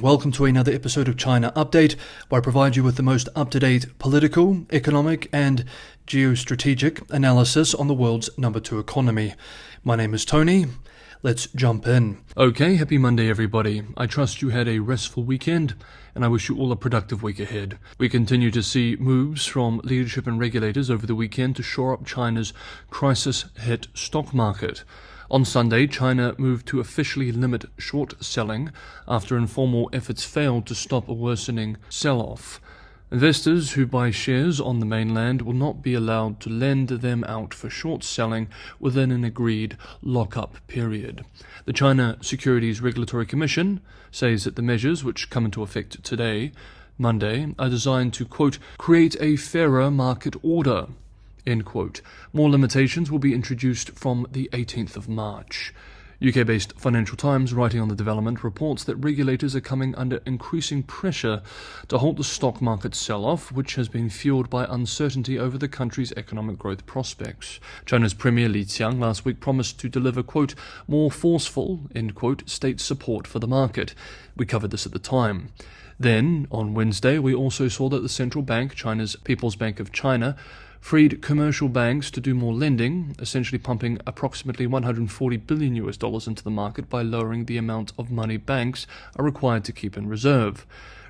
Welcome to another episode of China Update, where I provide you with the most up-to-date political, economic, and geostrategic analysis on the world's number 2 economy. My name is Tony. Let's jump in. Okay, happy Monday everybody. I trust you had a restful weekend, and I wish you all a productive week ahead. We continue to see moves from leadership and regulators over the weekend to shore up China's crisis-hit stock market. On Sunday, China moved to officially limit short selling after informal efforts failed to stop a worsening sell-off. Investors who buy shares on the mainland will not be allowed to lend them out for short selling within an agreed lock-up period. The China Securities Regulatory Commission says that the measures, which come into effect today, Monday, are designed to, quote, create a fairer market order. End quote. More limitations will be introduced from the 18th of March. UK-based Financial Times, writing on the development, reports that regulators are coming under increasing pressure to halt the stock market sell-off, which has been fueled by uncertainty over the country's economic growth prospects. China's Premier Li Qiang last week promised to deliver, quote, more forceful, end quote, state support for the market. We covered this at the time. Then, on Wednesday, we also saw that the central bank, China's People's Bank of China, freed commercial banks to do more lending, essentially pumping approximately $140 billion into the market by lowering the amount of money banks are required to keep in reserve.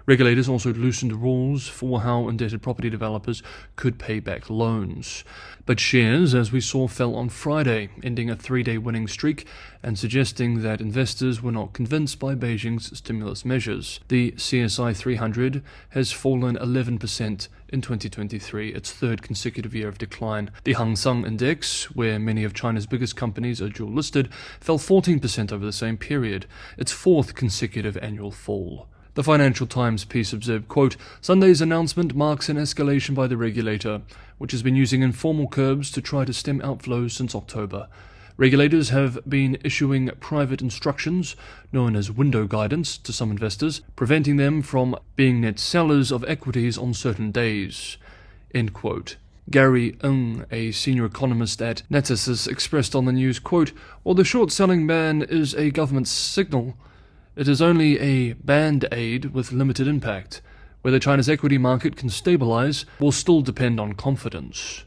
Regulators also loosened rules for how indebted property developers could pay back loans. But shares, as we saw, fell on Friday, ending a 3-day winning streak and suggesting that investors were not convinced by Beijing's stimulus measures. The CSI 300 has fallen 11% in 2023, its third consecutive year of decline. The Hang Seng Index, where many of China's biggest companies are dual-listed, fell 14% over the same period, its fourth consecutive annual fall. The Financial Times piece observed, quote, Sunday's announcement marks an escalation by the regulator, which has been using informal curbs to try to stem outflows since October. Regulators have been issuing private instructions, known as window guidance, to some investors, preventing them from being net sellers of equities on certain days. End quote. Gary Ng, a senior economist at Natixis, expressed on the news, quote, while the short-selling ban is a government signal, it is only a band-aid with limited impact. Whether China's equity market can stabilize will still depend on confidence.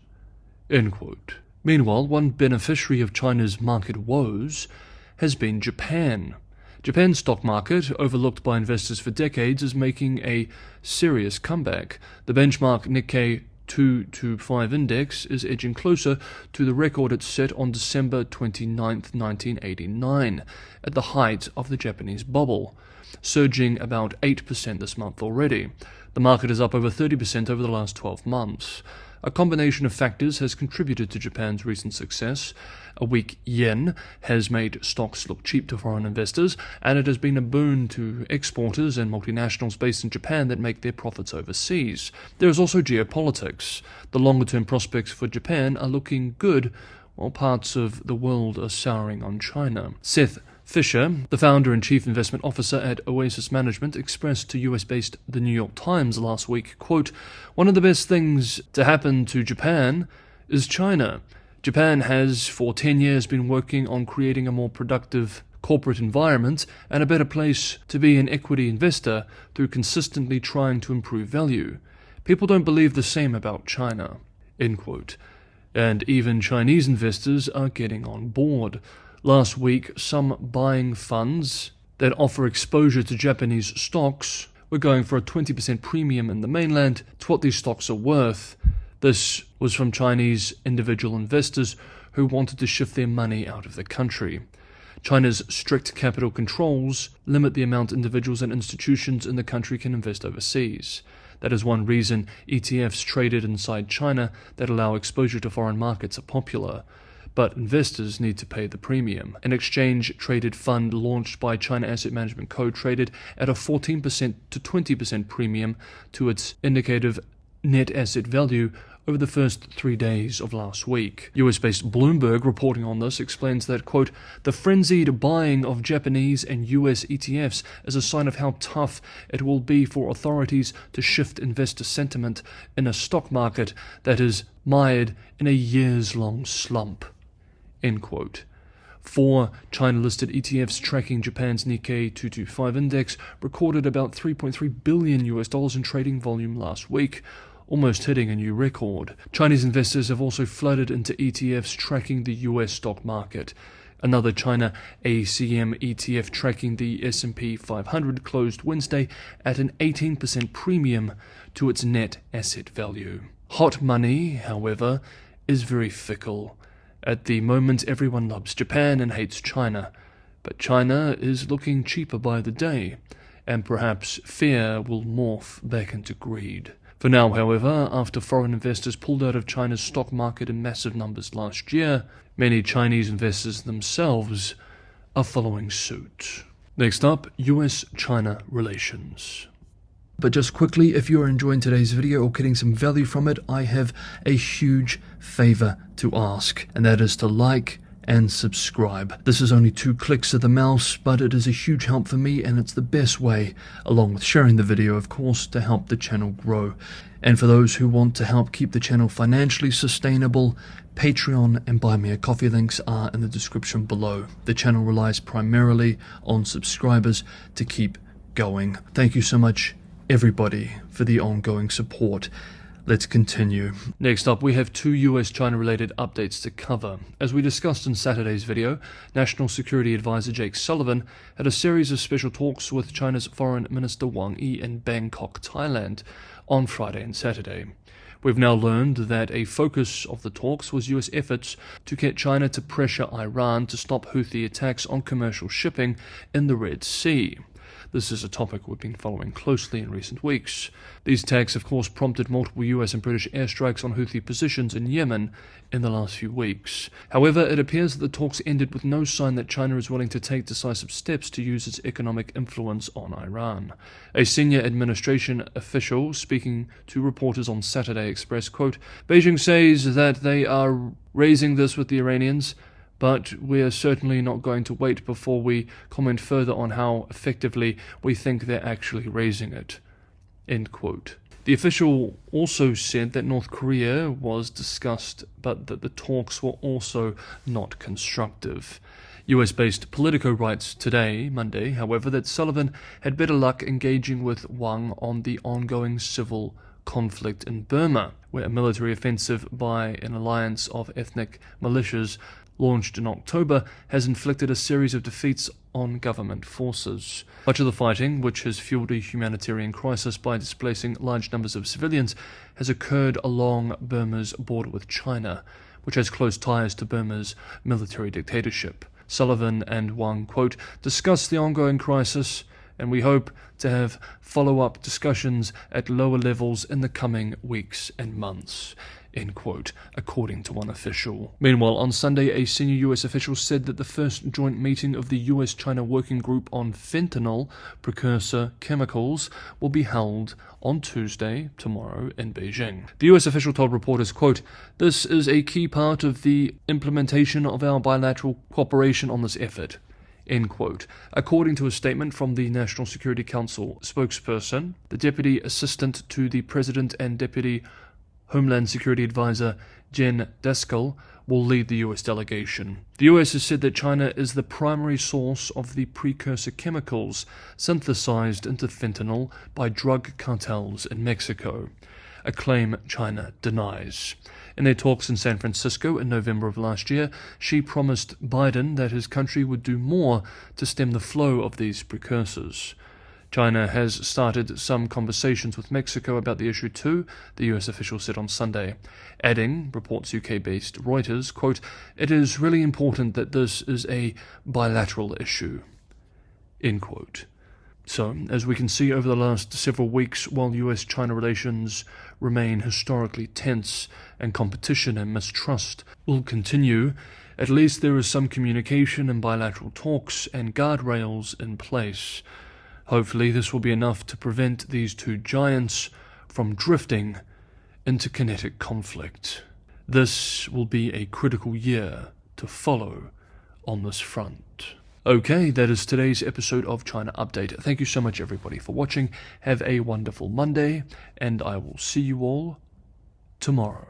End quote. Meanwhile, one beneficiary of China's market woes has been Japan. Japan's stock market, overlooked by investors for decades, is making a serious comeback. The benchmark Nikkei 225 index is edging closer to the record it set on December 29, 1989, at the height of the Japanese bubble, surging about 8% this month already. The market is up over 30% over the last 12 months. A combination of factors has contributed to Japan's recent success. A weak yen has made stocks look cheap to foreign investors, and it has been a boon to exporters and multinationals based in Japan that make their profits overseas. There is also geopolitics. The longer-term prospects for Japan are looking good, while parts of the world are souring on China. Seth Fisher, the founder and chief investment officer at Oasis Management, expressed to US-based The New York Times last week, quote, one of the best things to happen to Japan is China. Japan has for 10 years been working on creating a more productive corporate environment and a better place to be an equity investor through consistently trying to improve value. People don't believe the same about China. End quote. And even Chinese investors are getting on board. Last week, some buying funds that offer exposure to Japanese stocks were going for a 20% premium in the mainland to what these stocks are worth. This was from Chinese individual investors who wanted to shift their money out of the country. China's strict capital controls limit the amount individuals and institutions in the country can invest overseas. That is one reason ETFs traded inside China that allow exposure to foreign markets are popular. But investors need to pay the premium. An exchange-traded fund launched by China Asset Management Co. traded at a 14% to 20% premium to its indicative net asset value over the first 3 days of last week. US-based Bloomberg, reporting on this, explains that, quote, the frenzied buying of Japanese and US ETFs is a sign of how tough it will be for authorities to shift investor sentiment in a stock market that is mired in a years-long slump. End quote. 4 China-listed ETFs tracking Japan's Nikkei 225 index recorded about $3.3 billion in trading volume last week, almost hitting a new record. Chinese investors have also flooded into ETFs tracking the US stock market. Another China ACM ETF tracking the S&P 500 closed Wednesday at an 18% premium to its net asset value. Hot money, however, is very fickle. At the moment, everyone loves Japan and hates China, but China is looking cheaper by the day, and perhaps fear will morph back into greed. For now, however, after foreign investors pulled out of China's stock market in massive numbers last year, many Chinese investors themselves are following suit. Next up, US-China relations. But just quickly, if you're enjoying today's video or getting some value from it, I have a huge favor to ask, and that is to like and subscribe. This is only 2 clicks of the mouse, but it is a huge help for me, and it's the best way, along with sharing the video, of course, to help the channel grow. And for those who want to help keep the channel financially sustainable, Patreon and Buy Me a Coffee links are in the description below. The channel relies primarily on subscribers to keep going. Thank you so much, everybody, for the ongoing support. Let's continue. Next up, we have 2 US-China related updates to cover. As we discussed in Saturday's video, National Security Advisor Jake Sullivan had a series of special talks with China's Foreign Minister Wang Yi in Bangkok, Thailand, on Friday and Saturday. We've now learned that a focus of the talks was US efforts to get China to pressure Iran to stop Houthi attacks on commercial shipping in the Red Sea. This is a topic we've been following closely in recent weeks. These attacks, of course, prompted multiple US and British airstrikes on Houthi positions in Yemen in the last few weeks. However, it appears that the talks ended with no sign that China is willing to take decisive steps to use its economic influence on Iran. A senior administration official speaking to reporters on Saturday expressed, quote, "Beijing says that they are raising this with the Iranians, but we are certainly not going to wait before we comment further on how effectively we think they're actually raising it." End quote. The official also said that North Korea was discussed, but that the talks were also not constructive. US-based Politico writes today, Monday, however, that Sullivan had better luck engaging with Wang on the ongoing civil conflict in Burma, where a military offensive by an alliance of ethnic militias launched in October has inflicted a series of defeats on government forces. Much of the fighting, which has fueled a humanitarian crisis by displacing large numbers of civilians, has occurred along Burma's border with China, which has close ties to Burma's military dictatorship. Sullivan and Wang, quote, "discussed the ongoing crisis, and we hope to have follow-up discussions at lower levels in the coming weeks and months," end quote, according to one official. Meanwhile, on Sunday, a senior US official said that the first joint meeting of the US-China Working Group on Fentanyl precursor chemicals will be held on Tuesday, tomorrow, in Beijing. The US official told reporters, quote, "This is a key part of the implementation of our bilateral cooperation on this effort," end quote. According to a statement from the National Security Council spokesperson, the Deputy Assistant to the President and Deputy Homeland Security Advisor Jen Daskal will lead the US delegation. The US has said that China is the primary source of the precursor chemicals synthesized into fentanyl by drug cartels in Mexico, a claim China denies. In their talks in San Francisco in November of last year, Xi promised Biden that his country would do more to stem the flow of these precursors. China has started some conversations with Mexico about the issue too, the US official said on Sunday, adding, reports UK-based Reuters, quote, "It is really important that this is a bilateral issue," end quote. So, as we can see over the last several weeks, while US-China relations remain historically tense and competition and mistrust will continue, at least there is some communication and bilateral talks and guardrails in place. Hopefully this will be enough to prevent these two giants from drifting into kinetic conflict. This will be a critical year to follow on this front. Okay, that is today's episode of China Update. Thank you so much everybody for watching. Have a wonderful Monday, and I will see you all tomorrow.